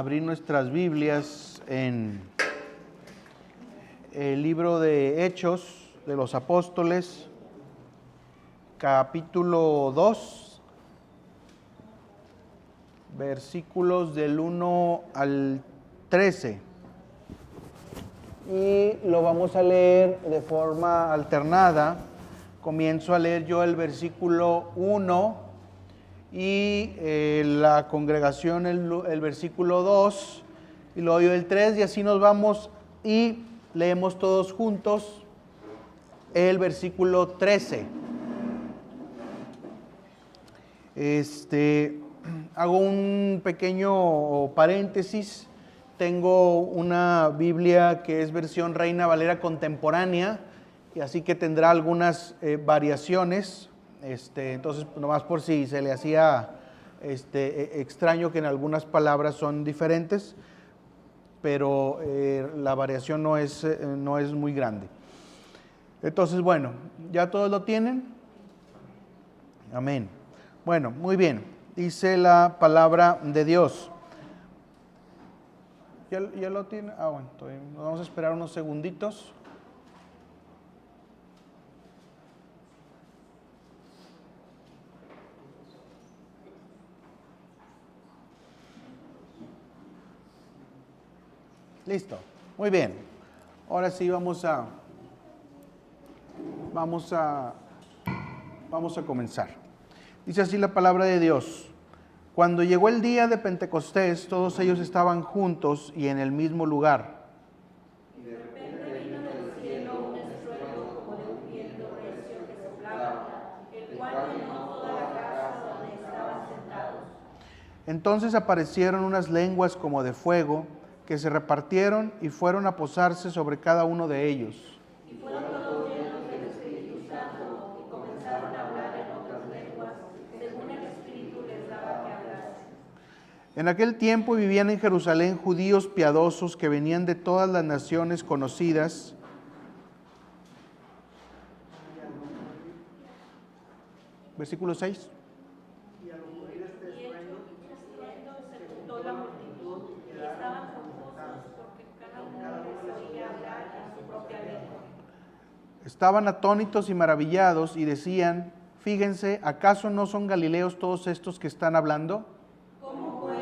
Abrir nuestras Biblias en el libro de Hechos de los Apóstoles, capítulo 2, versículos del 1 al 13. Y lo vamos a leer de forma alternada. Comienzo a leer yo el versículo 1 y la congregación el versículo 2 y luego yo el 3, y así nos vamos y leemos todos juntos el versículo 13. Hago un pequeño paréntesis. Tengo una Biblia que es versión Reina Valera contemporánea, y así que tendrá algunas variaciones. Entonces, nomás por si se le hacía extraño que en algunas palabras son diferentes, pero la variación no es muy grande. Entonces, bueno, ¿ya todos lo tienen? Amén. Bueno, muy bien. Dice la palabra de Dios. ¿Ya lo tiene? Bueno, nos vamos a esperar unos segunditos. Listo, muy bien. Ahora sí vamos a comenzar. Dice así la palabra de Dios. Cuando llegó el día de Pentecostés, todos ellos estaban juntos y en el mismo lugar. Y de repente vino del cielo un estruendo como de un viento recio que soplaba, el cual llenó toda la casa donde estaban sentados. Entonces aparecieron unas lenguas como de fuego, que se repartieron y fueron a posarse sobre cada uno de ellos. Y fueron todos llenos del Espíritu Santo y comenzaron a hablar en otras lenguas, según el Espíritu les daba que hablasen. En aquel tiempo vivían en Jerusalén judíos piadosos que venían de todas las naciones conocidas. Versículo 6. Y al oír este estruendo se juntó la multitud y estaban confusos porque cada uno les oía hablar en su propia lengua. Estaban atónitos y maravillados y decían: fíjense, ¿acaso no son galileos todos estos que están hablando? ¿Cómo pues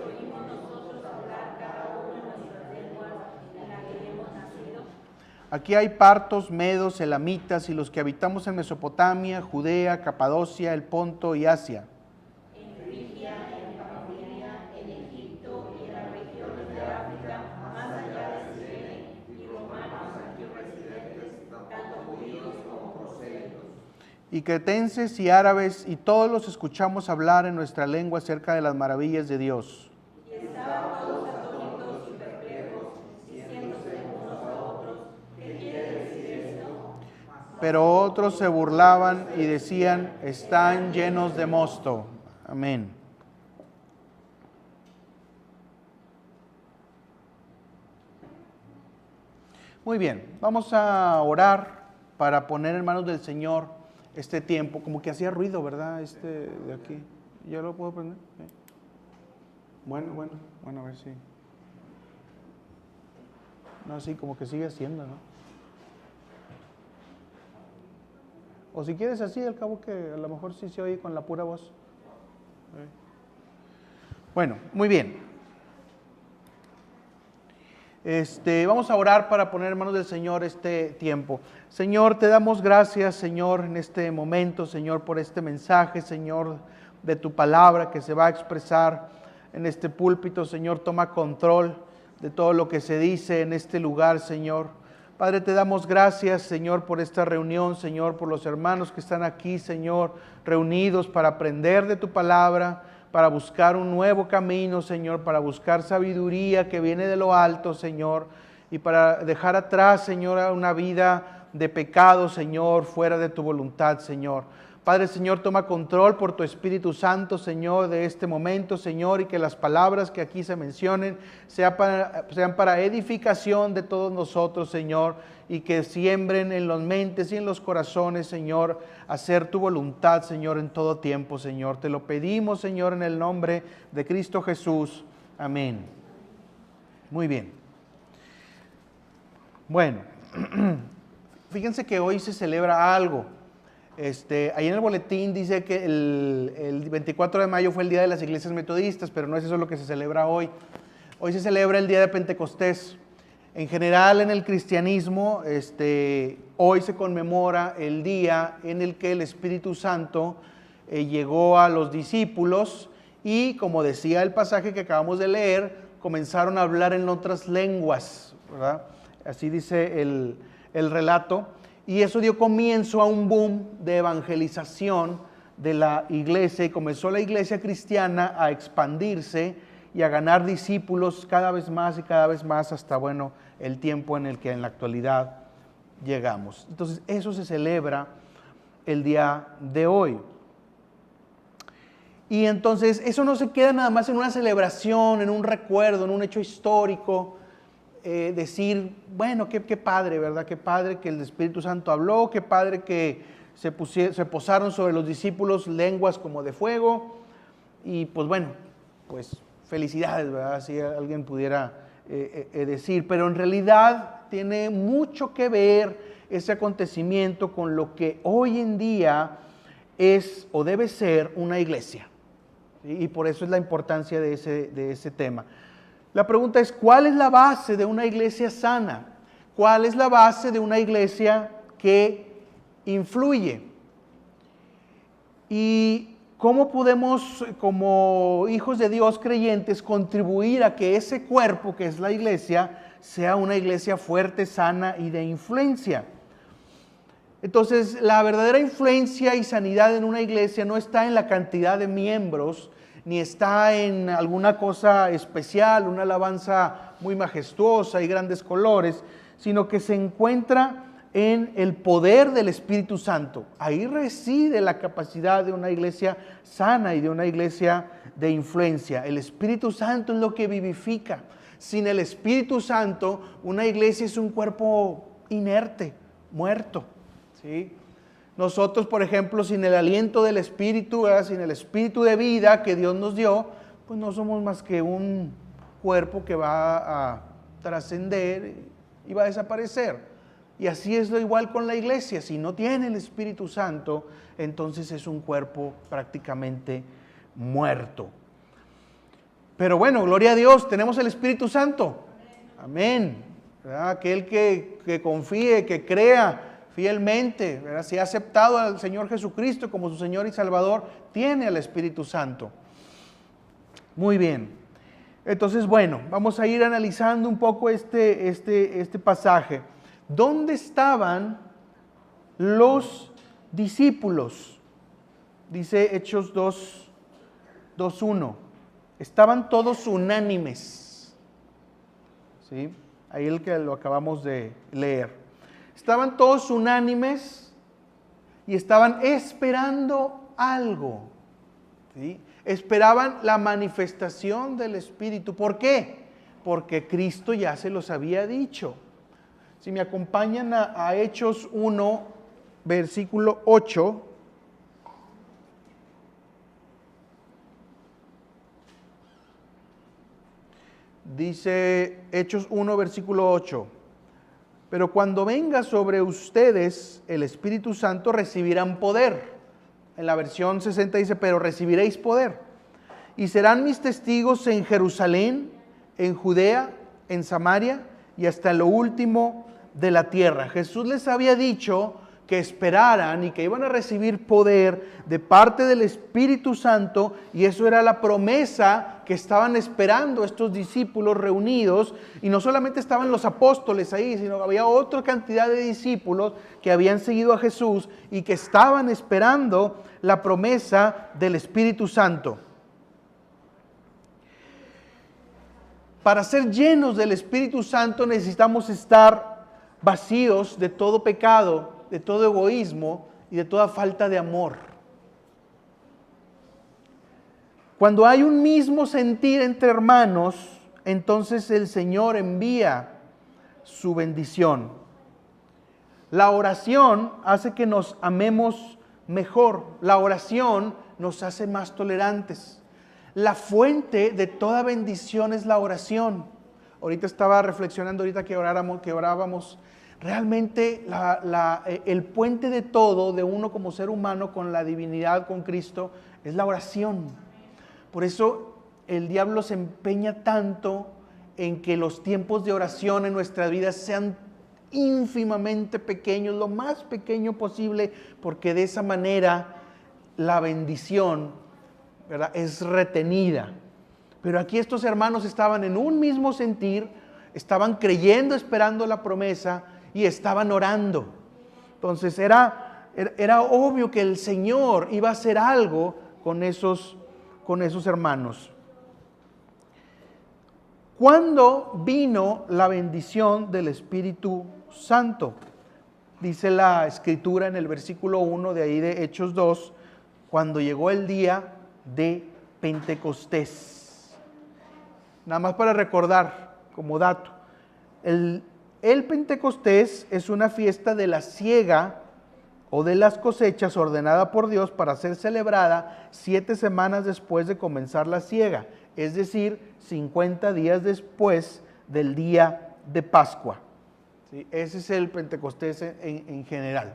oímos nosotros hablar cada uno en nuestras lenguas en la que hemos nacido? Aquí hay partos, medos, elamitas y los que habitamos en Mesopotamia, Judea, Capadocia, el Ponto y Asia. En Frigia, en Pamfilia, en Egipto y en las regiones de África, más allá de Cirene, y romanos aquí residentes, tanto judíos como prosélitos. Y cretenses y árabes, y todos los escuchamos hablar en nuestra lengua acerca de las maravillas de Dios. Y estaban todos atónitos y perplejos, diciéndose unos a otros, ¿qué quiere decir esto? Pero otros se burlaban y decían: están llenos de mosto. Amén. Muy bien, vamos a orar para poner en manos del Señor este tiempo. Como que hacía ruido, ¿verdad? De aquí. ¿Ya lo puedo prender? ¿Sí? Bueno, a ver si. No, sí, como que sigue haciendo, ¿no? O si quieres así, al cabo que a lo mejor sí se oye con la pura voz. Bueno, muy bien. Vamos a orar para poner en manos del Señor este tiempo. Señor, te damos gracias, Señor, en este momento, Señor, por este mensaje, Señor, de tu palabra que se va a expresar en este púlpito. Señor, toma control de todo lo que se dice en este lugar, Señor. Padre, te damos gracias, Señor, por esta reunión, Señor, por los hermanos que están aquí, Señor, reunidos para aprender de tu palabra, para buscar un nuevo camino, Señor, para buscar sabiduría que viene de lo alto, Señor, y para dejar atrás, Señor, una vida de pecado, Señor, fuera de tu voluntad, Señor. Padre, Señor, toma control por tu Espíritu Santo, Señor, de este momento, Señor, y que las palabras que aquí se mencionen sean para edificación de todos nosotros, Señor, y que siembren en las mentes y en los corazones, Señor, hacer tu voluntad, Señor, en todo tiempo, Señor. Te lo pedimos, Señor, en el nombre de Cristo Jesús. Amén Muy bien. Bueno, fíjense que hoy se celebra algo. Ahí en el boletín dice que el 24 de mayo fue el Día de las Iglesias Metodistas, pero no es eso lo que se celebra hoy. Hoy se celebra el Día de Pentecostés. En general en el cristianismo, hoy se conmemora el día en el que el Espíritu Santo llegó a los discípulos y, como decía el pasaje que acabamos de leer, comenzaron a hablar en otras lenguas, ¿verdad? Así dice el relato. Y eso dio comienzo a un boom de evangelización de la iglesia, y comenzó la iglesia cristiana a expandirse y a ganar discípulos cada vez más y cada vez más hasta, bueno, el tiempo en el que en la actualidad llegamos. Entonces, eso se celebra el día de hoy. Y entonces, eso no se queda nada más en una celebración, en un recuerdo, en un hecho histórico. Decir, bueno, qué padre, ¿verdad? Qué padre que el Espíritu Santo habló, qué padre que se posaron sobre los discípulos lenguas como de fuego, y pues bueno, pues felicidades, ¿verdad? Si alguien pudiera decir, pero en realidad tiene mucho que ver ese acontecimiento con lo que hoy en día es o debe ser una iglesia, ¿sí? Y por eso es la importancia de ese tema. La pregunta es, ¿cuál es la base de una iglesia sana? ¿Cuál es la base de una iglesia que influye? ¿Y cómo podemos, como hijos de Dios creyentes, contribuir a que ese cuerpo, que es la iglesia, sea una iglesia fuerte, sana y de influencia? Entonces, la verdadera influencia y sanidad en una iglesia no está en la cantidad de miembros, ni está en alguna cosa especial, una alabanza muy majestuosa y grandes colores, sino que se encuentra en el poder del Espíritu Santo. Ahí reside la capacidad de una iglesia sana y de una iglesia de influencia. El Espíritu Santo es lo que vivifica. Sin el Espíritu Santo, una iglesia es un cuerpo inerte, muerto, ¿sí? Nosotros, por ejemplo, sin el aliento del Espíritu, ¿verdad? Sin el Espíritu de vida que Dios nos dio, pues no somos más que un cuerpo que va a trascender y va a desaparecer. Y así es lo igual con la iglesia. Si no tiene el Espíritu Santo, entonces es un cuerpo prácticamente muerto. Pero bueno, gloria a Dios, tenemos el Espíritu Santo. Amén. ¿Verdad? Aquel que confíe, que crea fielmente, ¿verdad? Si ha aceptado al Señor Jesucristo como su Señor y Salvador, tiene al Espíritu Santo. Muy bien. Entonces, bueno, vamos a ir analizando un poco este pasaje. ¿Dónde estaban los discípulos? Dice Hechos 2:1. Estaban todos unánimes, ¿sí? Ahí el que lo acabamos de leer. Estaban todos unánimes y estaban esperando algo, ¿sí? Esperaban la manifestación del Espíritu. ¿Por qué? Porque Cristo ya se los había dicho. Si me acompañan a Hechos 1, versículo 8. Dice Hechos 1, versículo 8. Pero cuando venga sobre ustedes el Espíritu Santo, recibirán poder. En la versión 60 dice, pero recibiréis poder. Y serán mis testigos en Jerusalén, en Judea, en Samaria y hasta lo último de la tierra. Jesús les había dicho que esperaran y que iban a recibir poder de parte del Espíritu Santo, y eso era la promesa que estaban esperando estos discípulos reunidos. Y no solamente estaban los apóstoles ahí, sino había otra cantidad de discípulos que habían seguido a Jesús y que estaban esperando la promesa del Espíritu Santo. Para ser llenos del Espíritu Santo necesitamos estar vacíos de todo pecado, de todo egoísmo y de toda falta de amor. Cuando hay un mismo sentir entre hermanos, entonces el Señor envía su bendición. La oración hace que nos amemos mejor. La oración nos hace más tolerantes. La fuente de toda bendición es la oración. ahorita estaba reflexionando, ahorita que orábamos, realmente el puente de todo, de uno como ser humano con la divinidad, con Cristo, es la oración. Por eso el diablo se empeña tanto en que los tiempos de oración en nuestras vidas sean ínfimamente pequeños, lo más pequeño posible, porque de esa manera la bendición, ¿verdad?, es retenida. Pero aquí estos hermanos estaban en un mismo sentir, estaban creyendo, esperando la promesa y estaban orando. Entonces era obvio que el Señor iba a hacer algo con esos hermanos. ¿Cuándo vino la bendición del Espíritu Santo? Dice la Escritura en el versículo 1 de ahí de Hechos 2, cuando llegó el día de Pentecostés. Nada más para recordar como dato, el Pentecostés es una fiesta de la siega o de las cosechas ordenada por Dios para ser celebrada 7 semanas después de comenzar la siega, es decir, 50 días después del día de Pascua. ¿Sí? Ese es el Pentecostés en general,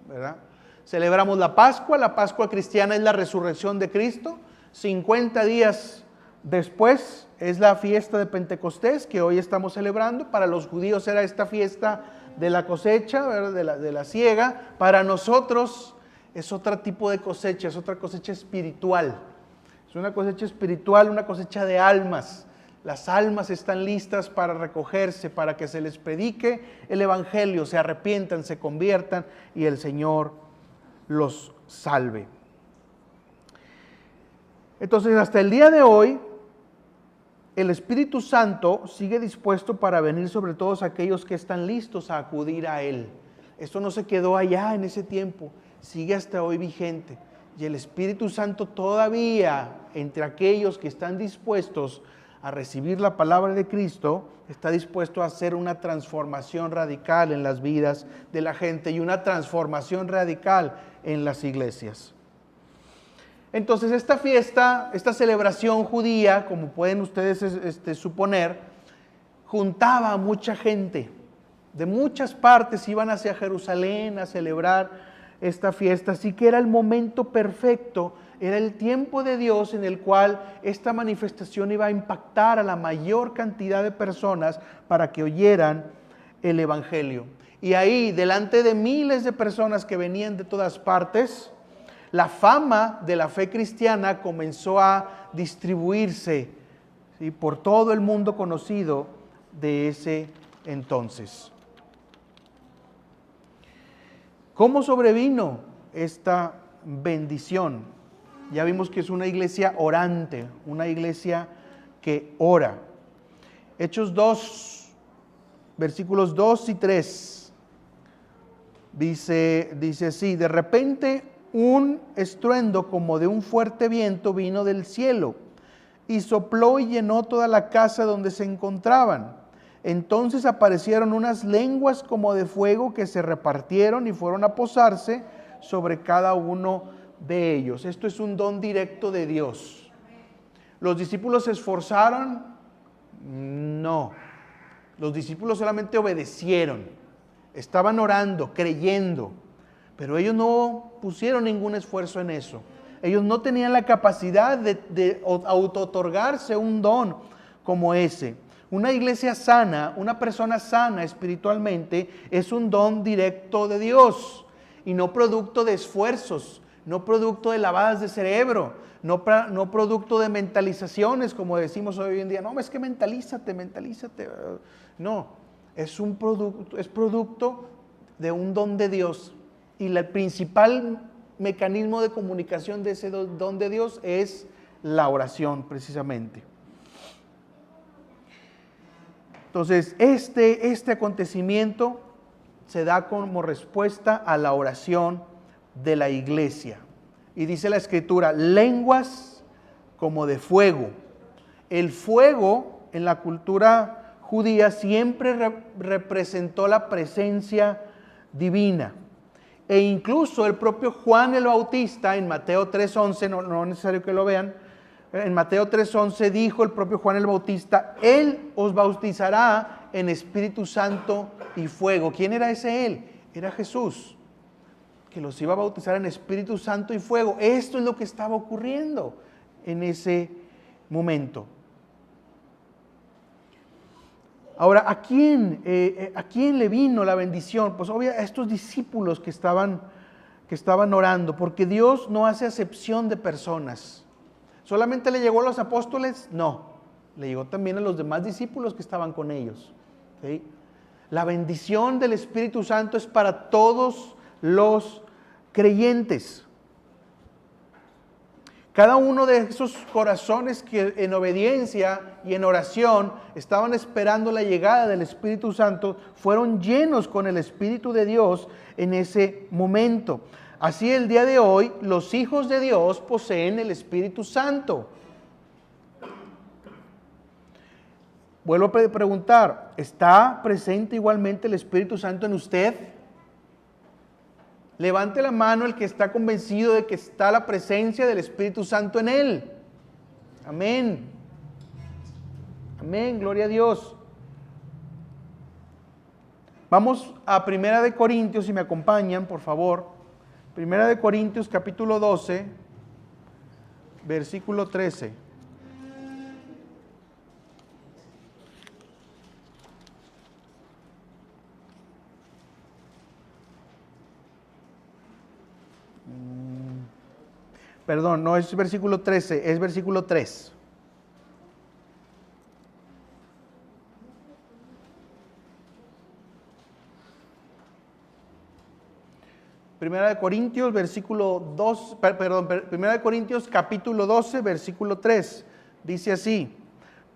¿verdad? Celebramos la Pascua cristiana es la resurrección de Cristo. 50 días después es la fiesta de Pentecostés que hoy estamos celebrando. Para los judíos era esta fiesta de la cosecha, ¿verdad?, de la siega. Para nosotros es otro tipo de cosecha, es otra cosecha espiritual. Es una cosecha espiritual, una cosecha de almas. Las almas están listas para recogerse, para que se les predique el Evangelio, se arrepientan, se conviertan y el Señor los salve. Entonces, hasta el día de hoy, el Espíritu Santo sigue dispuesto para venir sobre todos aquellos que están listos a acudir a Él. Esto no se quedó allá en ese tiempo, sigue hasta hoy vigente. Y el Espíritu Santo todavía, entre aquellos que están dispuestos a recibir la palabra de Cristo, está dispuesto a hacer una transformación radical en las vidas de la gente y una transformación radical en las iglesias. Entonces esta fiesta, esta celebración judía, como pueden ustedes suponer, juntaba a mucha gente. De muchas partes iban hacia Jerusalén a celebrar esta fiesta, así que era el momento perfecto, era el tiempo de Dios en el cual esta manifestación iba a impactar a la mayor cantidad de personas para que oyeran el Evangelio. Y ahí, delante de miles de personas que venían de todas partes, la fama de la fe cristiana comenzó a distribuirse, ¿sí?, por todo el mundo conocido de ese entonces. ¿Cómo sobrevino esta bendición? Ya vimos que es una iglesia orante, una iglesia que ora. Hechos 2, versículos 2 y 3, dice así: de repente un estruendo como de un fuerte viento vino del cielo y sopló y llenó toda la casa donde se encontraban. Entonces aparecieron unas lenguas como de fuego que se repartieron y fueron a posarse sobre cada uno de ellos. Esto es un don directo de Dios. ¿Los discípulos se esforzaron? No. Los discípulos solamente obedecieron. Estaban orando, creyendo, pero ellos no pusieron ningún esfuerzo en eso. Ellos no tenían la capacidad de auto-otorgarse un don como ese. Una iglesia sana, una persona sana espiritualmente, es un don directo de Dios y no producto de esfuerzos, no producto de lavadas de cerebro, no producto de mentalizaciones, como decimos hoy en día. No, es que mentalízate. No, es producto de un don de Dios. Y el principal mecanismo de comunicación de ese don de Dios es la oración, precisamente. Entonces, este acontecimiento se da como respuesta a la oración de la iglesia. Y dice la Escritura, lenguas como de fuego. El fuego en la cultura judía siempre representó la presencia divina. E incluso el propio Juan el Bautista, en Mateo 3:11, no es necesario que lo vean, En Mateo 3:11 dijo el propio Juan el Bautista, Él os bautizará en Espíritu Santo y fuego. ¿Quién era ese Él? Era Jesús, que los iba a bautizar en Espíritu Santo y fuego. Esto es lo que estaba ocurriendo en ese momento. Ahora, ¿a quién le vino la bendición? Pues obviamente a estos discípulos que estaban orando, porque Dios no hace acepción de personas. ¿Solamente le llegó a los apóstoles? No, le llegó también a los demás discípulos que estaban con ellos. ¿Sí? La bendición del Espíritu Santo es para todos los creyentes. Cada uno de esos corazones que en obediencia y en oración estaban esperando la llegada del Espíritu Santo, fueron llenos con el Espíritu de Dios en ese momento. Así el día de hoy, los hijos de Dios poseen el Espíritu Santo. Vuelvo a preguntar, ¿está presente igualmente el Espíritu Santo en usted? Levante la mano el que está convencido de que está la presencia del Espíritu Santo en él. Amén. Amén, gloria a Dios. Vamos a 1 Corintios, si me acompañan, por favor. 1 Corintios capítulo 12, versículo 13. Perdón, no es versículo 13, es versículo 3. Primera de Corintios, versículo 2, Primera de Corintios, capítulo 12, versículo 3. Dice así: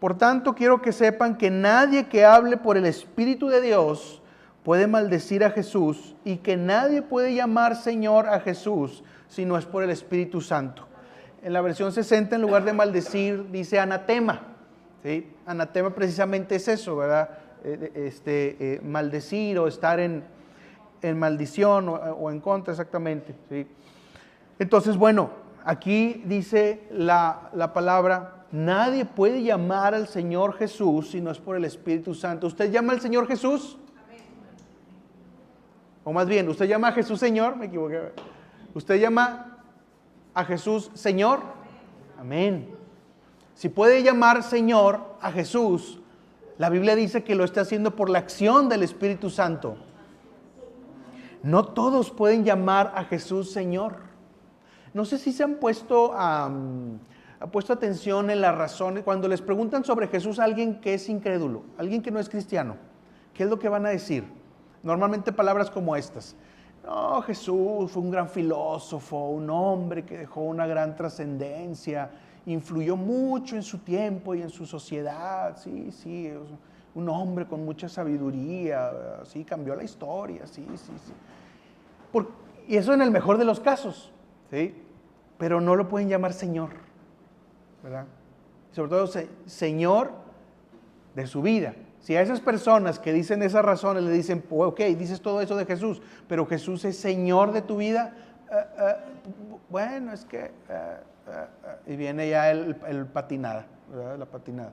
por tanto, quiero que sepan que nadie que hable por el Espíritu de Dios puede maldecir a Jesús, y que nadie puede llamar Señor a Jesús si no es por el Espíritu Santo. En la versión 60, en lugar de maldecir, dice anatema. ¿Sí? Anatema precisamente es eso, ¿verdad? Maldecir o estar en maldición o en contra, exactamente. ¿Sí? Entonces, bueno, aquí dice la palabra, nadie puede llamar al Señor Jesús si no es por el Espíritu Santo. ¿Usted llama al Señor Jesús? Amén. O más bien, ¿usted llama a Jesús Señor? Me equivoqué. ¿Usted llama a Jesús Señor? Amén. Si puede llamar Señor a Jesús, la Biblia dice que lo está haciendo por la acción del Espíritu Santo. No todos pueden llamar a Jesús Señor. No sé si se han puesto atención en las razones. Cuando les preguntan sobre Jesús a alguien que es incrédulo, alguien que no es cristiano, ¿qué es lo que van a decir? Normalmente palabras como estas. No, Jesús fue un gran filósofo, un hombre que dejó una gran trascendencia, influyó mucho en su tiempo y en su sociedad, sí, un hombre con mucha sabiduría, sí, cambió la historia, sí. Y eso en el mejor de los casos, ¿sí? Pero no lo pueden llamar Señor, ¿verdad? Sobre todo Señor de su vida. Si a esas personas que dicen esas razones le dicen, ok, dices todo eso de Jesús, pero Jesús es Señor de tu vida, bueno, es que... y viene ya el patinada, ¿verdad? La patinada.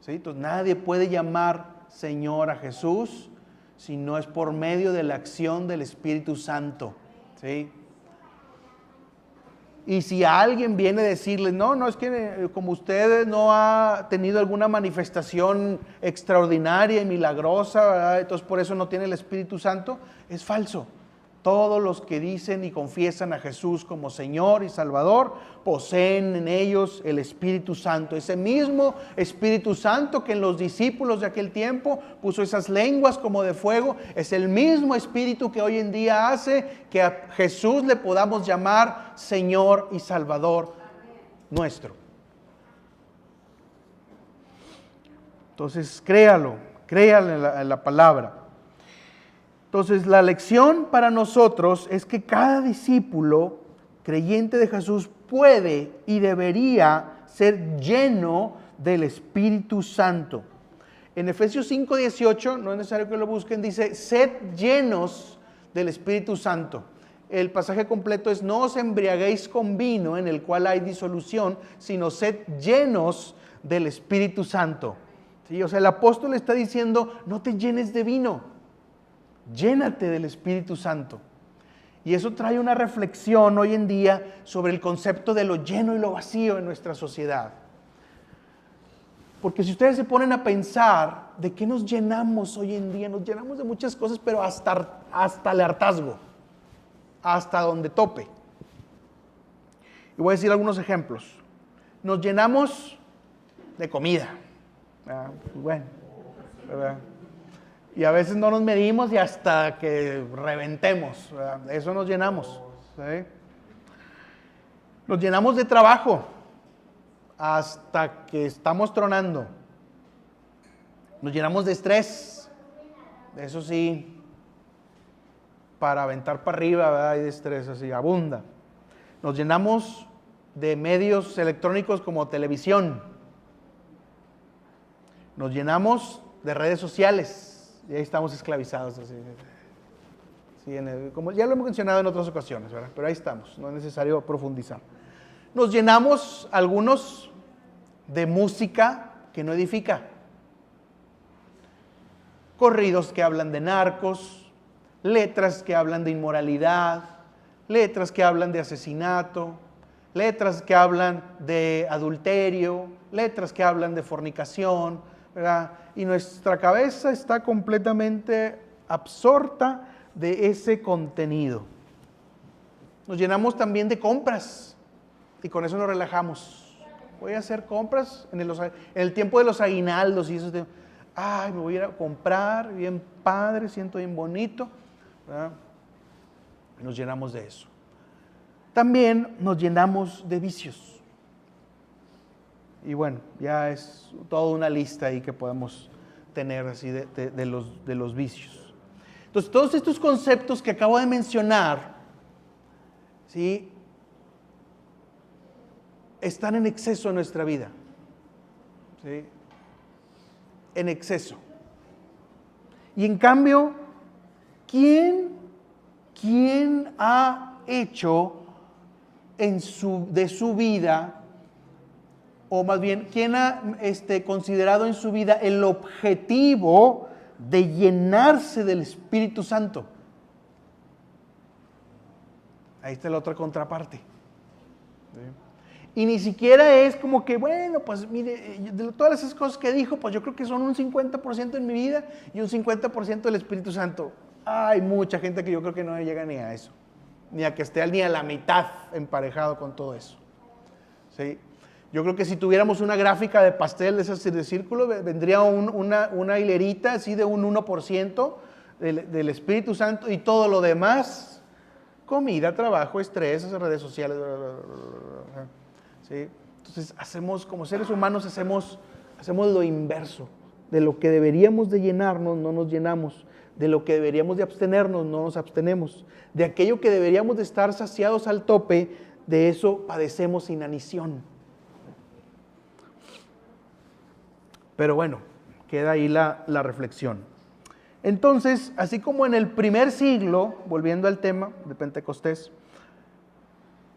¿Sí? Entonces nadie puede llamar Señor a Jesús si no es por medio de la acción del Espíritu Santo. ¿Sí? Y si alguien viene a decirles, no, es que como usted no ha tenido alguna manifestación extraordinaria y milagrosa, ¿verdad? Entonces por eso no tiene el Espíritu Santo, es falso. Todos los que dicen y confiesan a Jesús como Señor y Salvador poseen en ellos el Espíritu Santo. Ese mismo Espíritu Santo que en los discípulos de aquel tiempo puso esas lenguas como de fuego, es el mismo Espíritu que hoy en día hace que a Jesús le podamos llamar Señor y Salvador nuestro. Entonces, créalo en la palabra. Entonces, la lección para nosotros es que cada discípulo creyente de Jesús puede y debería ser lleno del Espíritu Santo. En Efesios 5:18, no es necesario que lo busquen, dice, sed llenos del Espíritu Santo. el pasaje completo es: no os embriaguéis con vino en el cual hay disolución, sino sed llenos del Espíritu Santo. ¿Sí? O sea, el apóstol está diciendo: no te llenes de vino, llénate del Espíritu Santo. Y eso trae una reflexión hoy en día sobre el concepto de lo lleno y lo vacío en nuestra sociedad. Porque si ustedes se ponen a pensar de qué nos llenamos hoy en día, nos llenamos de muchas cosas, pero hasta el hartazgo, hasta donde tope. Y voy a decir algunos ejemplos. Nos llenamos de comida. Bueno, ¿verdad? Y a veces no nos medimos y hasta que reventemos, ¿verdad? Eso nos llenamos. ¿Sí? Nos llenamos de trabajo hasta que estamos tronando. Nos llenamos de estrés. Eso sí, para aventar para arriba, ¿verdad? Hay de estrés así, abunda. Nos llenamos de medios electrónicos como televisión. Nos llenamos de redes sociales. Y ahí estamos esclavizados. Así. Sí, como ya lo hemos mencionado en otras ocasiones, ¿verdad? Pero ahí estamos, no es necesario profundizar. Nos llenamos algunos de música que no edifica. Corridos que hablan de narcos, letras que hablan de inmoralidad, letras que hablan de asesinato, letras que hablan de adulterio, letras que hablan de fornicación, ¿verdad? Y nuestra cabeza está completamente absorta de ese contenido. Nos llenamos también de compras y con eso nos relajamos. Voy a hacer compras en el tiempo de los aguinaldos y eso. Ay, me voy a ir a comprar, bien padre, siento bien bonito, ¿verdad? Nos llenamos de eso. También nos llenamos de vicios. Y bueno, ya es toda una lista ahí que podemos tener así de los vicios. Entonces, todos estos conceptos que acabo de mencionar, ¿sí?, están en exceso en nuestra vida. ¿Sí? En exceso. Y en cambio, ¿quién ha hecho de su vida, o más bien, quién ha considerado en su vida el objetivo de llenarse del Espíritu Santo? Ahí está la otra contraparte. ¿Sí? Y ni siquiera es como que, bueno, pues mire, de todas esas cosas que dijo, pues yo creo que son un 50% en mi vida y un 50% del Espíritu Santo. Hay mucha gente que yo creo que no llega ni a eso, ni a que esté ni a la mitad emparejado con todo eso. ¿Sí? Yo creo que si tuviéramos una gráfica de pastel de esas de círculo, vendría una hilerita así de un 1% del Espíritu Santo y todo lo demás, comida, trabajo, estrés, redes sociales. ¿Sí? Entonces como seres humanos hacemos lo inverso. De lo que deberíamos de llenarnos, no nos llenamos. De lo que deberíamos de abstenernos, no nos abstenemos. De aquello que deberíamos de estar saciados al tope, de eso padecemos inanición. Pero bueno, queda ahí la reflexión. Entonces, así como en el primer siglo, volviendo al tema de Pentecostés,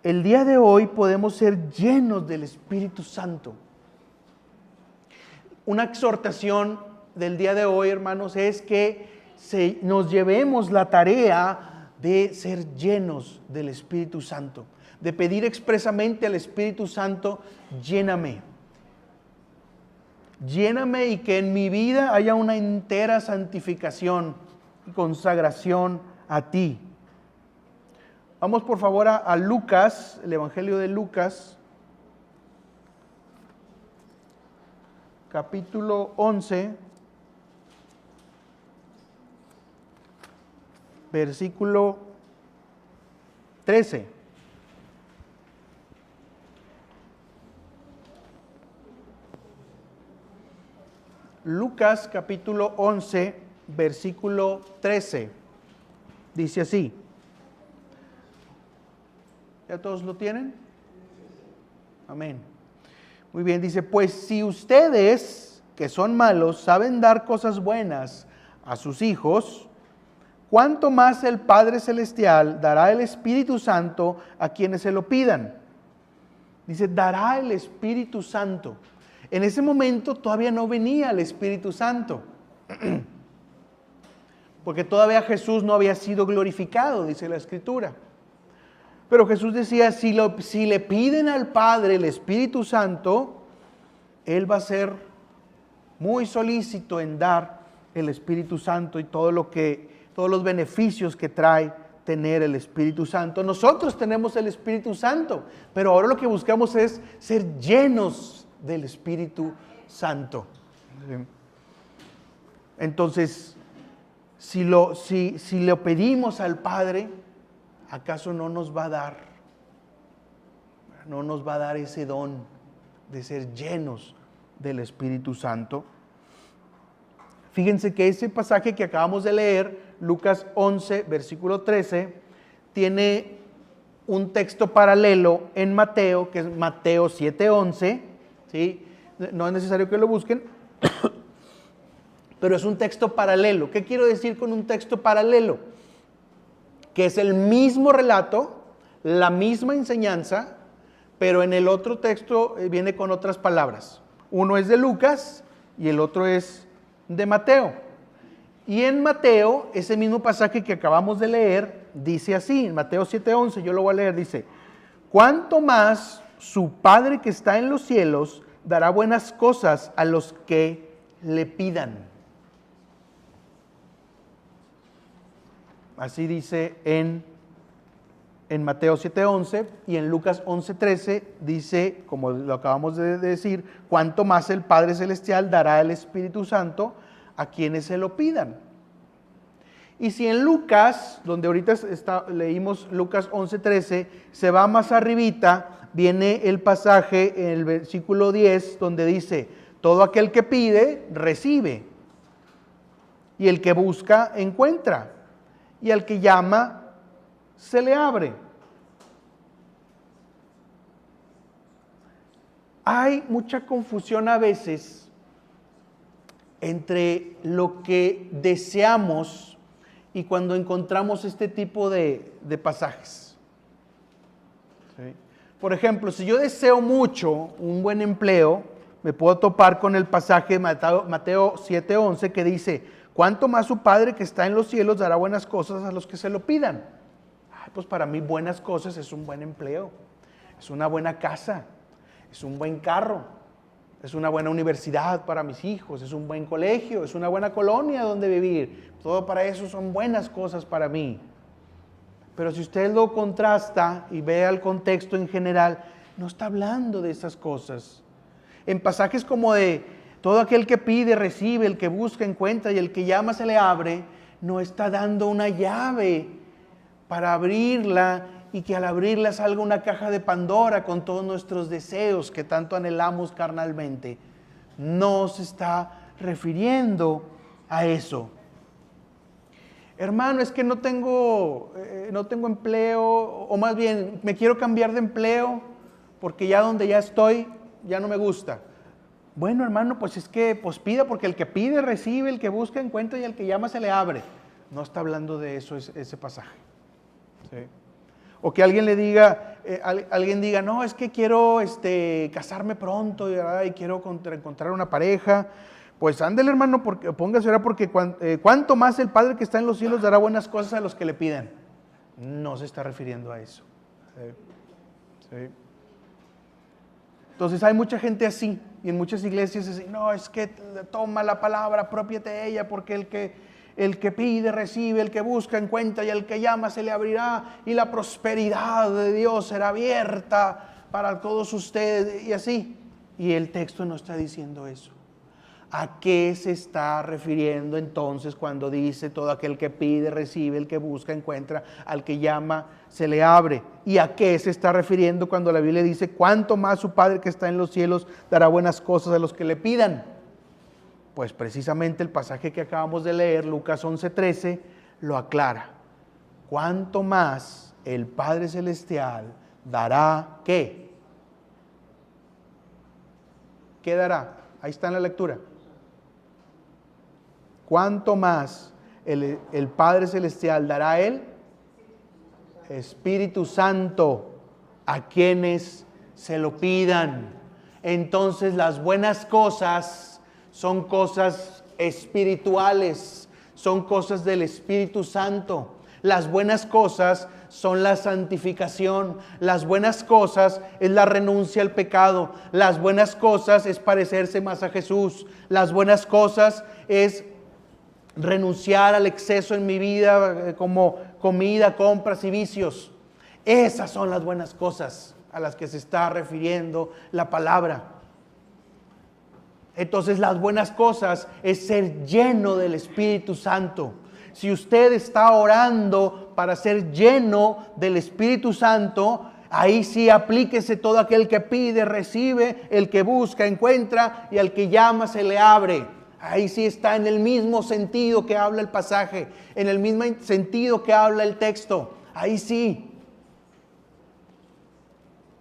el día de hoy podemos ser llenos del Espíritu Santo. Una exhortación del día de hoy, hermanos, es que nos llevemos la tarea de ser llenos del Espíritu Santo, de pedir expresamente al Espíritu Santo: lléname. Lléname, y que en mi vida haya una entera santificación y consagración a ti. Vamos por favor a Lucas, el Evangelio de Lucas, capítulo 11, versículo 13. Lucas capítulo 11, versículo 13. Dice así. ¿Ya todos lo tienen? Amén. Muy bien, dice: pues si ustedes, que son malos, saben dar cosas buenas a sus hijos, ¿cuánto más el Padre Celestial dará el Espíritu Santo a quienes se lo pidan? Dice, dará el Espíritu Santo. En ese momento todavía no venía el Espíritu Santo, porque todavía Jesús no había sido glorificado, dice la Escritura. Pero Jesús decía, si le piden al Padre el Espíritu Santo, Él va a ser muy solícito en dar el Espíritu Santo y todos los beneficios que trae tener el Espíritu Santo. Nosotros tenemos el Espíritu Santo, pero ahora lo que buscamos es ser llenos del Espíritu Santo. Entonces, si le pedimos al Padre, ¿acaso no nos va a dar ese don de ser llenos del Espíritu Santo? Fíjense que ese pasaje que acabamos de leer, Lucas 11, versículo 13, tiene un texto paralelo en Mateo, que es Mateo 7:11, ¿sí? No es necesario que lo busquen, pero es un texto paralelo. ¿Qué quiero decir con un texto paralelo? Que es el mismo relato, la misma enseñanza, pero en el otro texto viene con otras palabras. Uno es de Lucas y el otro es de Mateo. Y en Mateo, ese mismo pasaje que acabamos de leer, dice así, en Mateo 7:11, yo lo voy a leer, dice, ¿cuánto más su Padre que está en los cielos dará buenas cosas a los que le pidan? Así dice en Mateo 7:11, y en Lucas 11:13 dice, como lo acabamos de decir, cuánto más el Padre Celestial dará el Espíritu Santo a quienes se lo pidan. Y si en Lucas, donde ahorita leímos Lucas 11:13, se va más arribita, viene el pasaje en el versículo 10, donde dice, todo aquel que pide, recibe, y el que busca, encuentra, y al que llama, se le abre. Hay mucha confusión a veces entre lo que deseamos y cuando encontramos este tipo de pasajes. ¿Sí? Por ejemplo, si yo deseo mucho un buen empleo, me puedo topar con el pasaje de Mateo 7:11 que dice, ¿cuánto más su Padre que está en los cielos dará buenas cosas a los que se lo pidan? Pues para mí buenas cosas es un buen empleo, es una buena casa, es un buen carro, es una buena universidad para mis hijos, es un buen colegio, es una buena colonia donde vivir. Todo para eso son buenas cosas para mí. Pero si usted lo contrasta y ve el contexto en general, no está hablando de esas cosas. En pasajes como de todo aquel que pide, recibe, el que busca, encuentra y el que llama, se le abre, no está dando una llave para abrirla y que al abrirla salga una caja de Pandora con todos nuestros deseos que tanto anhelamos carnalmente. No se está refiriendo a eso. Hermano, es que no tengo empleo, o más bien me quiero cambiar de empleo porque ya donde ya estoy ya no me gusta. Bueno, hermano, pues es que pida, porque el que pide recibe, el que busca encuentra y el que llama se le abre. No está hablando de eso ese pasaje. ¿Sí? O que alguien le diga, alguien diga, no, es que quiero casarme pronto y quiero encontrar una pareja. Pues ándele, hermano, póngase a orar porque cuánto más el Padre que está en los cielos dará buenas cosas a los que le pidan. No se está refiriendo a eso. ¿Sí? ¿Sí? Entonces hay mucha gente así, y en muchas iglesias así, no, es que toma la palabra, apropiate de ella, porque el que pide, recibe, el que busca, encuentra, y el que llama, se le abrirá, y la prosperidad de Dios será abierta para todos ustedes, y así. Y el texto no está diciendo eso. ¿A qué se está refiriendo entonces cuando dice todo aquel que pide, recibe, el que busca, encuentra, al que llama, se le abre? ¿Y a qué se está refiriendo cuando la Biblia dice, cuánto más su Padre que está en los cielos dará buenas cosas a los que le pidan? Pues precisamente el pasaje que acabamos de leer, Lucas 11:13, lo aclara. ¿Cuánto más el Padre Celestial dará qué? ¿Qué dará? Ahí está en la lectura. ¿Cuánto más el Padre Celestial dará el Espíritu Santo a quienes se lo pidan. Entonces las buenas cosas son cosas espirituales, son cosas del Espíritu Santo. Las buenas cosas son la santificación. Las buenas cosas es la renuncia al pecado. Las buenas cosas es parecerse más a Jesús. Las buenas cosas es renunciar al exceso en mi vida como comida, compras y vicios. Esas son las buenas cosas a las que se está refiriendo la palabra. Entonces las buenas cosas es ser lleno del Espíritu Santo. Si usted está orando para ser lleno del Espíritu Santo, ahí sí aplíquese todo aquel que pide, recibe, el que busca, encuentra, y al que llama se le abre. Ahí sí está en el mismo sentido que habla el pasaje, en el mismo sentido que habla el texto. Ahí sí.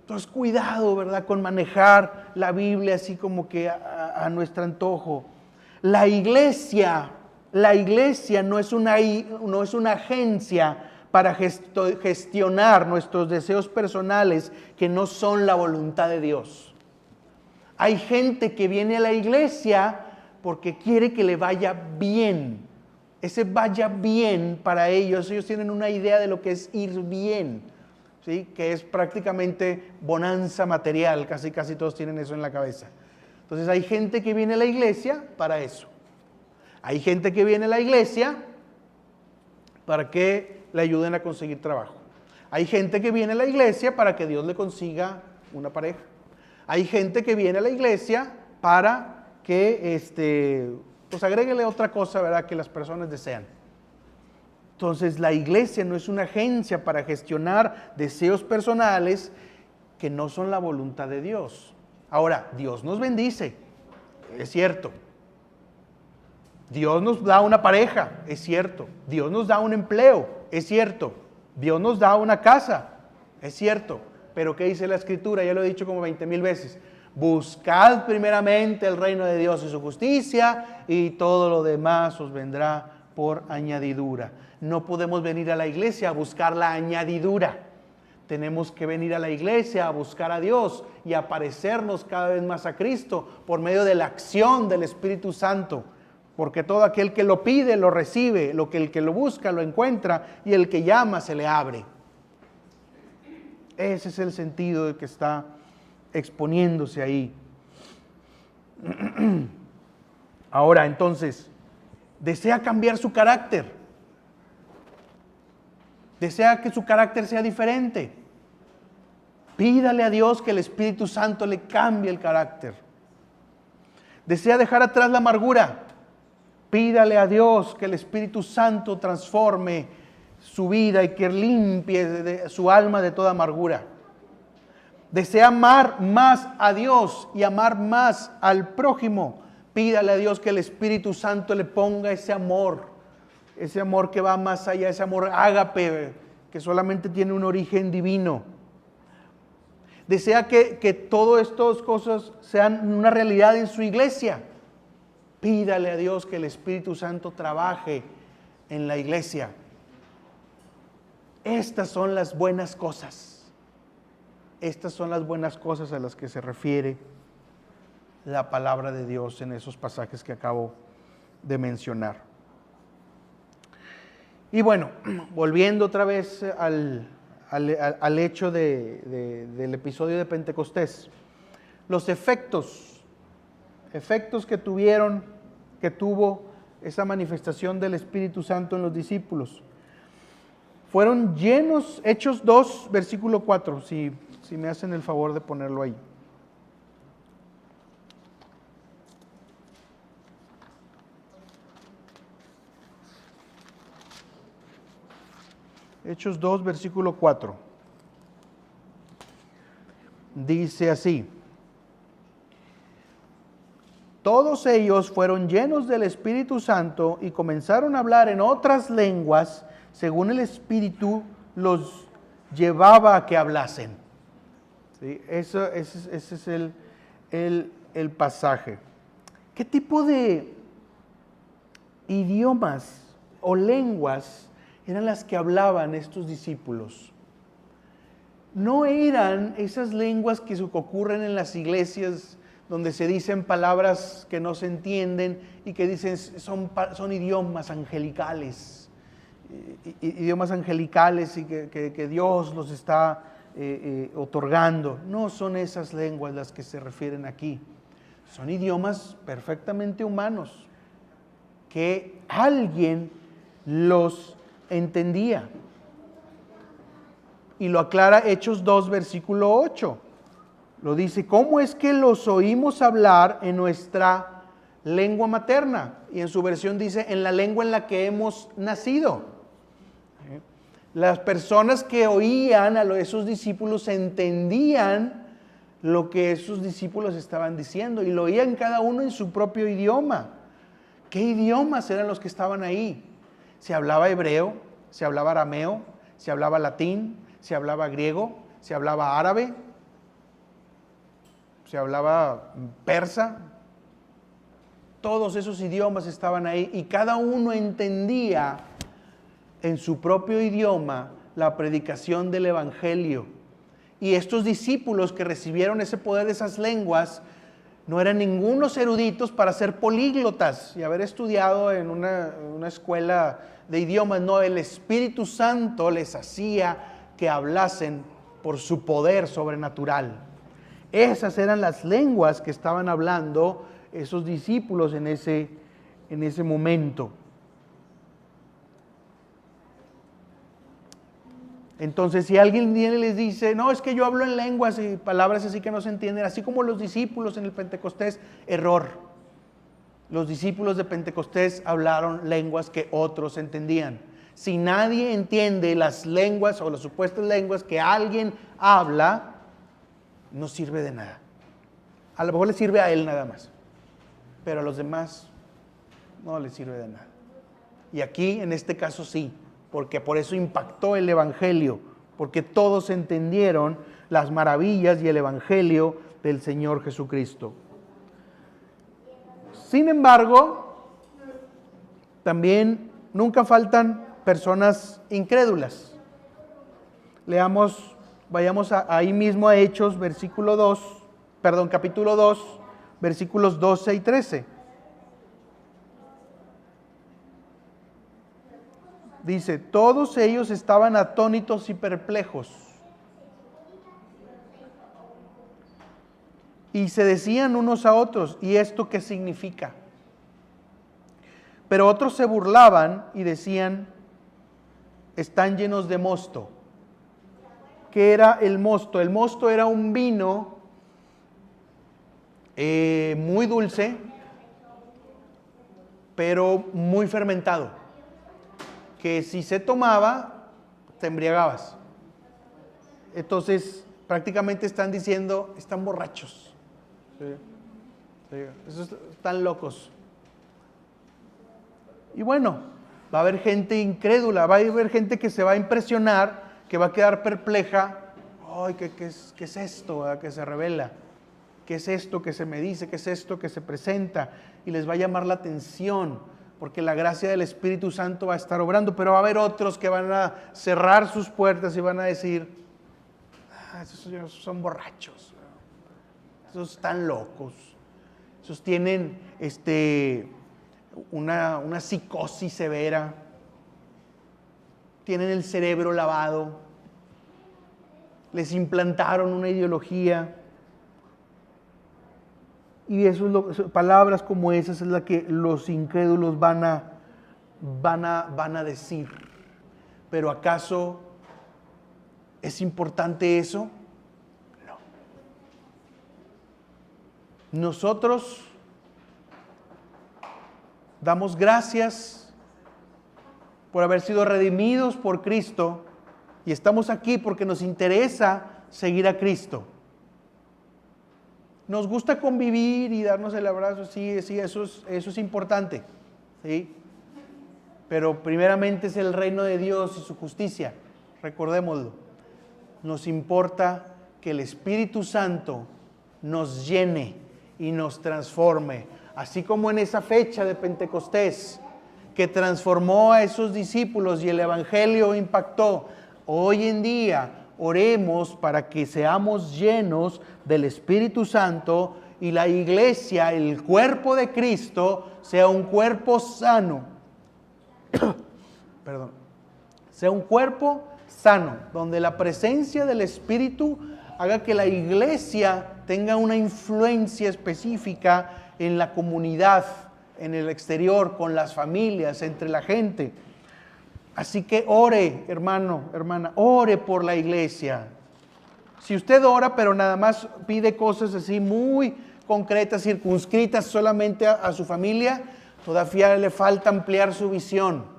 Entonces cuidado, ¿verdad?, con manejar la Biblia así como que a nuestro antojo. La iglesia no es una agencia para gestionar nuestros deseos personales que no son la voluntad de Dios. Hay gente que viene a la iglesia porque quiere que le vaya bien. Ese vaya bien para ellos tienen una idea de lo que es ir bien, ¿sí? Que es prácticamente bonanza material, casi todos tienen eso en la cabeza. Entonces hay gente que viene a la iglesia para eso. Hay gente que viene a la iglesia para que le ayuden a conseguir trabajo. Hay gente que viene a la iglesia para que Dios le consiga una pareja. Hay gente que viene a la iglesia para que, pues agréguele otra cosa, ¿verdad?, que las personas desean. Entonces la iglesia no es una agencia para gestionar deseos personales que no son la voluntad de Dios. Ahora, Dios nos bendice, es cierto. Dios nos da una pareja, es cierto. Dios nos da un empleo, es cierto. Dios nos da una casa, es cierto. Pero ¿qué dice la Escritura? Ya lo he dicho como 20,000 veces. Buscad primeramente el reino de Dios y su justicia, y todo lo demás os vendrá por añadidura. No podemos venir a la iglesia a buscar la añadidura. Tenemos que venir a la iglesia a buscar a Dios y a parecernos cada vez más a Cristo por medio de la acción del Espíritu Santo. Porque todo aquel que lo pide, lo recibe. El que lo busca, lo encuentra. Y el que llama, se le abre. Ese es el sentido de que está exponiéndose ahí. Ahora, entonces, desea cambiar su carácter. Desea que su carácter sea diferente. Pídale a Dios que el Espíritu Santo le cambie el carácter. Desea dejar atrás la amargura. Pídale a Dios que el Espíritu Santo transforme su vida y que limpie su alma de toda amargura. Desea amar más a Dios y amar más al prójimo. Pídale a Dios que el Espíritu Santo le ponga ese amor que va más allá, ese amor ágape, que solamente tiene un origen divino. Desea que todas estas cosas sean una realidad en su iglesia. Pídale a Dios que el Espíritu Santo trabaje en la iglesia. Estas son las buenas cosas. Estas son las buenas cosas a las que se refiere la palabra de Dios en esos pasajes que acabo de mencionar. Y bueno, volviendo otra vez al hecho del episodio de Pentecostés, los efectos que tuvo esa manifestación del Espíritu Santo en los discípulos, fueron llenos. Hechos 2, versículo 4, si me hacen el favor de ponerlo ahí. Hechos 2, versículo 4. Dice así: todos ellos fueron llenos del Espíritu Santo y comenzaron a hablar en otras lenguas según el Espíritu los llevaba a que hablasen. ¿Sí? Ese es el pasaje. ¿Qué tipo de idiomas o lenguas eran las que hablaban estos discípulos. No eran esas lenguas que ocurren en las iglesias donde se dicen palabras que no se entienden y que dicen son idiomas angelicales. Idiomas angelicales y que Dios los está otorgando. No son esas lenguas las que se refieren aquí. Son idiomas perfectamente humanos que alguien los entendía. Y lo aclara Hechos 2, versículo 8. Lo dice, ¿cómo es que los oímos hablar en nuestra lengua materna? Y en su versión dice, en la lengua en la que hemos nacido. Las personas que oían a esos discípulos entendían lo que esos discípulos estaban diciendo y lo oían cada uno en su propio idioma. ¿Qué idiomas eran los que estaban ahí? Se hablaba hebreo, se hablaba arameo, se hablaba latín, se hablaba griego, se hablaba árabe, se hablaba persa. Todos esos idiomas estaban ahí y cada uno entendía en su propio idioma la predicación del evangelio. Y estos discípulos que recibieron ese poder de esas lenguas no eran ningunos eruditos para ser políglotas y haber estudiado en una escuela de idiomas. No, el Espíritu Santo les hacía que hablasen por su poder sobrenatural. Esas eran las lenguas que estaban hablando esos discípulos en ese momento. Entonces, si alguien viene y les dice, no, es que yo hablo en lenguas y palabras así que no se entienden, así como los discípulos en el Pentecostés, error. Los discípulos de Pentecostés hablaron lenguas que otros entendían. Si nadie entiende las lenguas o las supuestas lenguas que alguien habla, no sirve de nada. A lo mejor le sirve a él nada más, pero a los demás no les sirve de nada. Y aquí, en este caso, sí. Porque por eso impactó el evangelio, porque todos entendieron las maravillas y el evangelio del Señor Jesucristo. Sin embargo, también nunca faltan personas incrédulas. Vayamos ahí mismo a Hechos, capítulo 2, versículos 12 y 13. Dice, todos ellos estaban atónitos y perplejos. Y se decían unos a otros, ¿y esto qué significa? Pero otros se burlaban y decían, están llenos de mosto. ¿Qué era el mosto? El mosto era un vino muy dulce, pero muy fermentado, que si se tomaba, te embriagabas. Entonces, prácticamente están diciendo, están borrachos. Sí. Esos están locos. Y bueno, va a haber gente incrédula, va a haber gente que se va a impresionar, que va a quedar perpleja. Ay, ¿qué es esto? ¿Verdad? Que se revela. ¿Qué es esto que se me dice? ¿Qué es esto que se presenta? Y les va a llamar la atención, porque la gracia del Espíritu Santo va a estar obrando, pero va a haber otros que van a cerrar sus puertas y van a decir, esos son borrachos, esos están locos, esos tienen una psicosis severa, tienen el cerebro lavado, les implantaron una ideología. Y palabras como esas es la que los incrédulos van a decir. Pero ¿acaso es importante eso? No. Nosotros damos gracias por haber sido redimidos por Cristo y estamos aquí porque nos interesa seguir a Cristo. Nos gusta convivir y darnos el abrazo, sí, eso es importante, ¿sí? Pero primeramente es el reino de Dios y su justicia, recordémoslo. Nos importa que el Espíritu Santo nos llene y nos transforme, así como en esa fecha de Pentecostés, que transformó a esos discípulos y el evangelio impactó. Hoy en día oremos para que seamos llenos del Espíritu Santo y la iglesia, el cuerpo de Cristo, sea un cuerpo sano. Perdón. Sea un cuerpo sano, donde la presencia del Espíritu haga que la iglesia tenga una influencia específica en la comunidad, en el exterior, con las familias, entre la gente. Así que ore, hermano, hermana, ore por la iglesia. Si usted ora, pero nada más pide cosas así muy concretas, circunscritas solamente a su familia, todavía le falta ampliar su visión.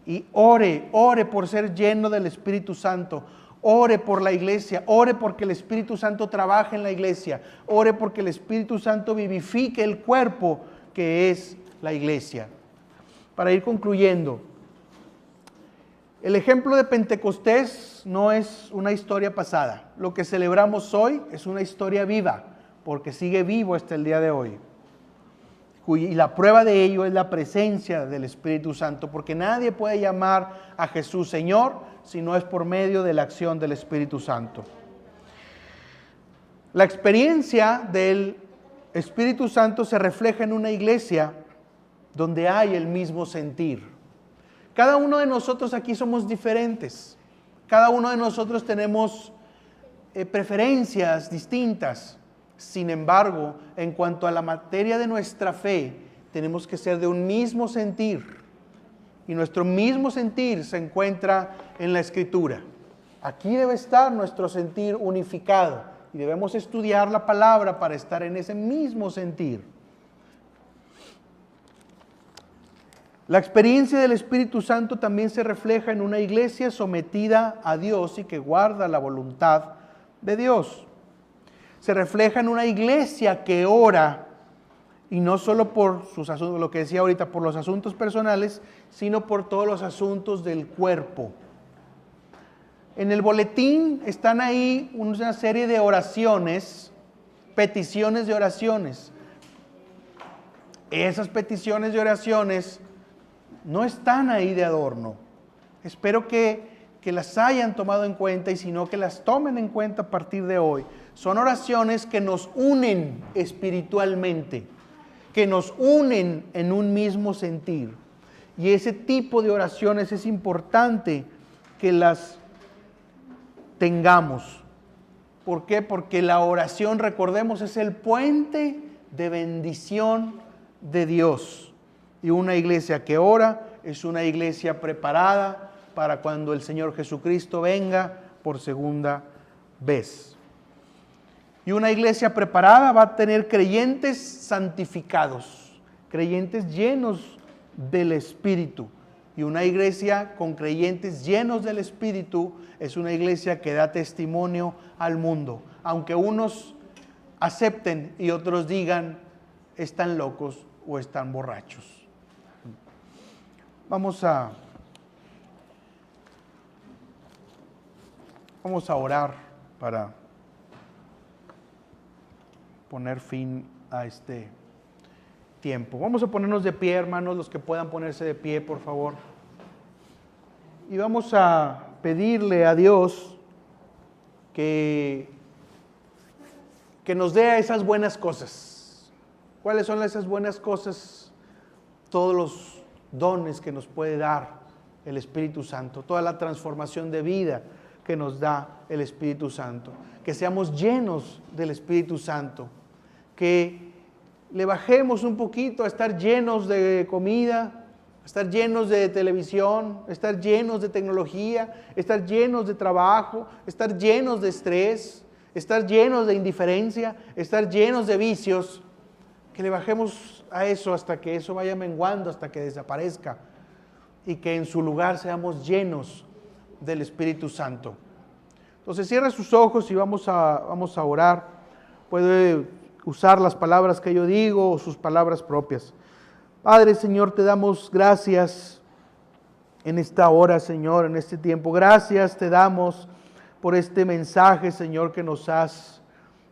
Y ore por ser lleno del Espíritu Santo. Ore por la iglesia, ore porque el Espíritu Santo trabaje en la iglesia, ore porque el Espíritu Santo vivifique el cuerpo que es la iglesia. Para ir concluyendo, el ejemplo de Pentecostés no es una historia pasada. Lo que celebramos hoy es una historia viva, porque sigue vivo hasta el día de hoy. Y la prueba de ello es la presencia del Espíritu Santo, porque nadie puede llamar a Jesús Señor si no es por medio de la acción del Espíritu Santo. La experiencia del Espíritu Santo se refleja en una iglesia donde hay el mismo sentir. Cada uno de nosotros aquí somos diferentes. Cada uno de nosotros tenemos preferencias distintas. Sin embargo, en cuanto a la materia de nuestra fe, tenemos que ser de un mismo sentir. Y nuestro mismo sentir se encuentra en la Escritura. Aquí debe estar nuestro sentir unificado. Y debemos estudiar la palabra para estar en ese mismo sentir. La experiencia del Espíritu Santo también se refleja en una iglesia sometida a Dios y que guarda la voluntad de Dios. Se refleja en una iglesia que ora, y no solo por sus asuntos, lo que decía ahorita, por los asuntos personales, sino por todos los asuntos del cuerpo. En el boletín están ahí una serie de oraciones, peticiones de oraciones. Esas peticiones de oraciones no están ahí de adorno. Espero que las hayan tomado en cuenta, y si no, que las tomen en cuenta a partir de hoy. Son oraciones que nos unen espiritualmente, que nos unen en un mismo sentir. Y ese tipo de oraciones es importante que las tengamos. ¿Por qué? Porque la oración, recordemos, es el puente de bendición de Dios. Y una iglesia que ora es una iglesia preparada para cuando el Señor Jesucristo venga por segunda vez. Y una iglesia preparada va a tener creyentes santificados, creyentes llenos del Espíritu. Y una iglesia con creyentes llenos del Espíritu es una iglesia que da testimonio al mundo. Aunque unos acepten y otros digan, están locos o están borrachos. Vamos a orar para poner fin a este tiempo. Vamos a ponernos de pie, hermanos, los que puedan ponerse de pie, por favor. Y vamos a pedirle a Dios que nos dé esas buenas cosas. ¿Cuáles son esas buenas cosas? Todos los dones que nos puede dar el Espíritu Santo, toda la transformación de vida que nos da el Espíritu Santo. Que seamos llenos del Espíritu Santo, que le bajemos un poquito a estar llenos de comida, a estar llenos de televisión, a estar llenos de tecnología, a estar llenos de trabajo, a estar llenos de estrés, a estar llenos de indiferencia, a estar llenos de vicios. Que le bajemos a eso hasta que eso vaya menguando, hasta que desaparezca, y que en su lugar seamos llenos del Espíritu Santo. Entonces cierra sus ojos y vamos a orar. Puede usar las palabras que yo digo o sus palabras propias. Padre, Señor, te damos gracias en esta hora, Señor, en este tiempo. Gracias te damos por este mensaje, Señor, que nos has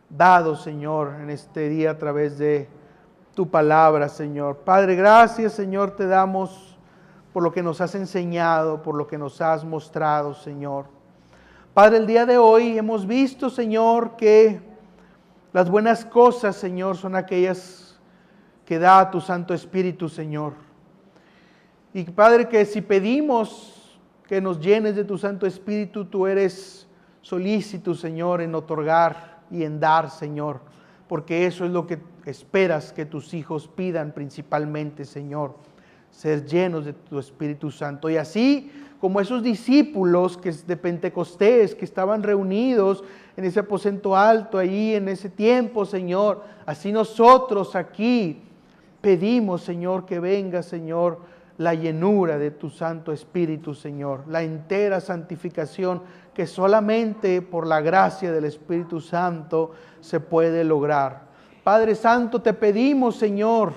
dado, Señor, en este día a través de tu palabra, Señor. Padre, gracias, Señor, te damos por lo que nos has enseñado, por lo que nos has mostrado, Señor. Padre, el día de hoy hemos visto, Señor, que las buenas cosas, Señor, son aquellas que da tu Santo Espíritu, Señor. Y Padre, que si pedimos que nos llenes de tu Santo Espíritu, tú eres solícito, Señor, en otorgar y en dar, Señor, porque eso es lo que esperas que tus hijos pidan principalmente, Señor, ser llenos de tu Espíritu Santo. Y así como esos discípulos de Pentecostés que estaban reunidos en ese aposento alto, ahí en ese tiempo, Señor, así nosotros aquí pedimos, Señor, que venga, Señor, la llenura de tu Santo Espíritu, Señor, la entera santificación que solamente por la gracia del Espíritu Santo se puede lograr. Padre Santo, te pedimos, Señor,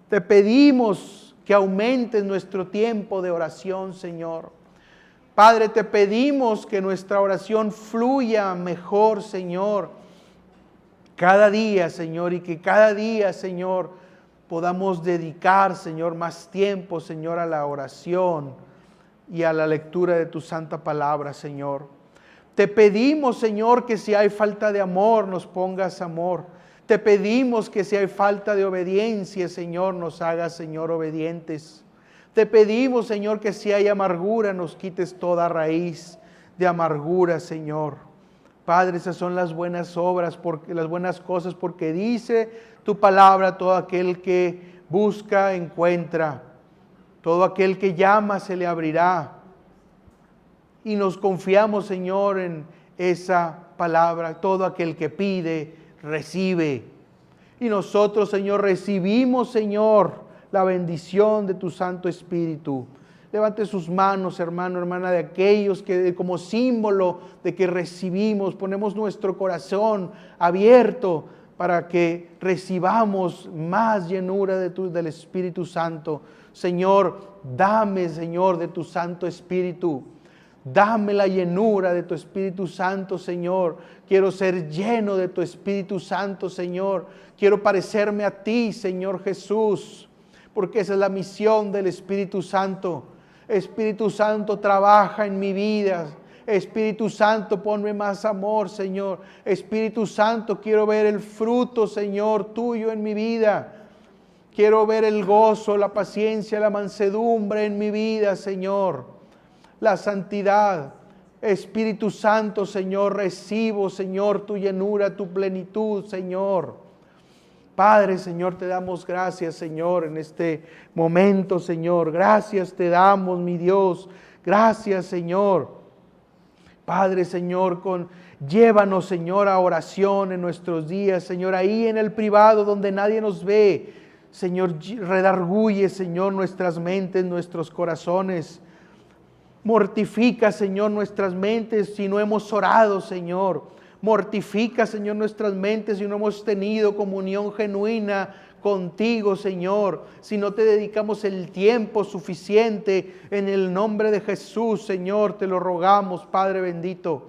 te pedimos que aumentes nuestro tiempo de oración, Señor. Padre, te pedimos que nuestra oración fluya mejor, Señor, cada día, Señor, y que cada día, Señor, podamos dedicar, Señor, más tiempo, Señor, a la oración y a la lectura de tu santa palabra, Señor. Te pedimos, Señor, que si hay falta de amor, nos pongas amor. Te pedimos que si hay falta de obediencia, Señor, nos hagas, Señor, obedientes. Te pedimos, Señor, que si hay amargura, nos quites toda raíz de amargura, Señor. Padre, esas son las buenas obras, las buenas cosas, porque dice tu palabra, todo aquel que busca, encuentra. Todo aquel que llama, se le abrirá. Y nos confiamos, Señor, en esa palabra. Todo aquel que pide, recibe. Y nosotros, Señor, recibimos, Señor, la bendición de tu Santo Espíritu. Levante sus manos, hermano, hermana, de aquellos que como símbolo de que recibimos, ponemos nuestro corazón abierto para que recibamos más llenura del Espíritu Santo. Señor, dame, Señor, de tu Santo Espíritu. Dame la llenura de tu Espíritu Santo, Señor. Quiero ser lleno de tu Espíritu Santo, Señor. Quiero parecerme a ti, Señor Jesús, porque esa es la misión del Espíritu Santo. Espíritu Santo, trabaja en mi vida. Espíritu Santo, ponme más amor, Señor. Espíritu Santo, quiero ver el fruto, Señor, tuyo en mi vida. Quiero ver el gozo, la paciencia, la mansedumbre en mi vida, Señor. La santidad. Espíritu Santo, Señor, recibo, Señor, tu llenura, tu plenitud, Señor. Padre, Señor, te damos gracias, Señor, en este momento, Señor. Gracias te damos, mi Dios. Gracias, Señor. Padre, Señor, llévanos, Señor, a oración en nuestros días, Señor, ahí en el privado donde nadie nos ve. Señor, redarguye, Señor, nuestras mentes, nuestros corazones. Mortifica, Señor, nuestras mentes si no hemos orado, Señor. Mortifica, Señor, nuestras mentes si no hemos tenido comunión genuina contigo, Señor. Si no te dedicamos el tiempo suficiente, en el nombre de Jesús, Señor, te lo rogamos, Padre bendito.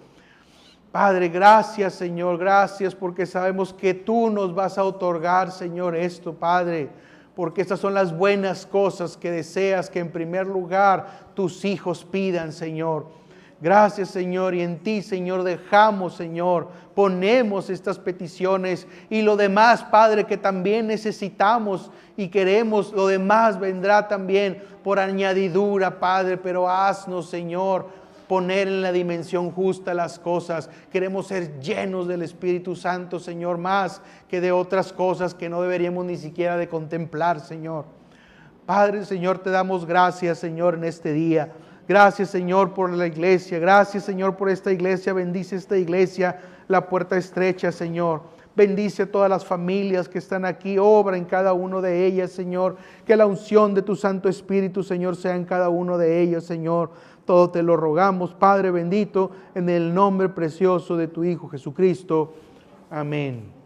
Padre, gracias, Señor, gracias porque sabemos que tú nos vas a otorgar, Señor, esto, Padre, porque estas son las buenas cosas que deseas que en primer lugar tus hijos pidan, Señor. Gracias, Señor, y en ti, Señor, dejamos, Señor, ponemos estas peticiones y lo demás, Padre, que también necesitamos y queremos, lo demás vendrá también por añadidura, Padre, pero haznos, Señor, poner en la dimensión justa las cosas. Queremos ser llenos del Espíritu Santo, Señor, más que de otras cosas que no deberíamos ni siquiera de contemplar, Señor. Padre, Señor, te damos gracias, Señor, en este día. Gracias, Señor, por la iglesia. Gracias, Señor, por esta iglesia. Bendice esta iglesia, la puerta estrecha, Señor. Bendice a todas las familias que están aquí. Obra en cada uno de ellas, Señor. Que la unción de tu Santo Espíritu, Señor, sea en cada uno de ellas, Señor. Todo te lo rogamos, Padre bendito, en el nombre precioso de tu Hijo Jesucristo. Amén.